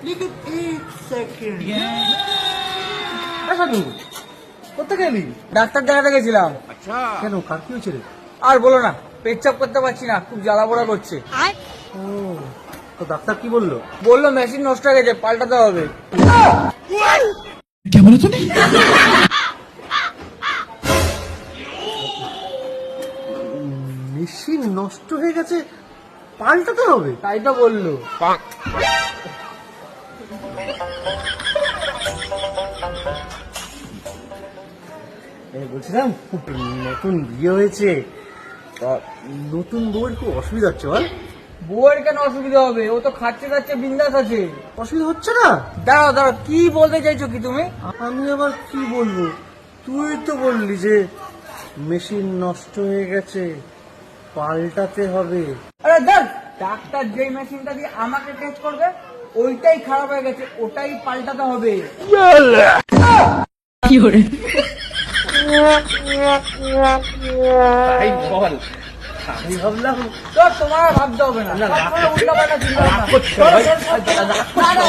लेकिन एक सेकंड কোথায় গেলি? ডাক্তার দেখাতে গেছিলাম। কেন, কার কি হয়েছে রে? আর বলো না, পেচ্ছাপ করতে পারছি না, খুব জ্বালা পোড়া করছে। ও, তো ডাক্তার কি বললো? বললো মেশিন নষ্ট হয়ে গেছে, পাল্টাতে হবে। মেশিন নষ্ট হয়ে গেছে, পাল্টাতে হবে? তাই তো বললো। বলছিলাম নতুন বিয়ে হয়েছে, তা নতুন বউয়ের খুব অসুবিধা হচ্ছে বল। বউয়ের কেন অসুবিধা হবে? ও তো খাচ্ছে খাচ্ছে বিন্দাস আছে। অসুবিধা হচ্ছে না? দাঁড়াও দাঁড়াও, কি বলতে চাইছো কি তুমি? আমি আবার কি বলবো, তুই তো বললি যে মেশিন নষ্ট হয়ে গেছে, পাল্টাতে হবে। আরে দেখ, ডাক্তার যেই মেশিনটা দিয়ে আমাকে টেস্ট করবে ওইটাই খারাপ হয়ে গেছে, ওটাই পাল্টাতে হবে। তাই বল, আমি ভাবলাম তো তোমার ভাবতে হবে না, না, সব সময় উল্টাপাল্টা চিন্তা ভাবনা। রাগ করছো ভাই। না, না,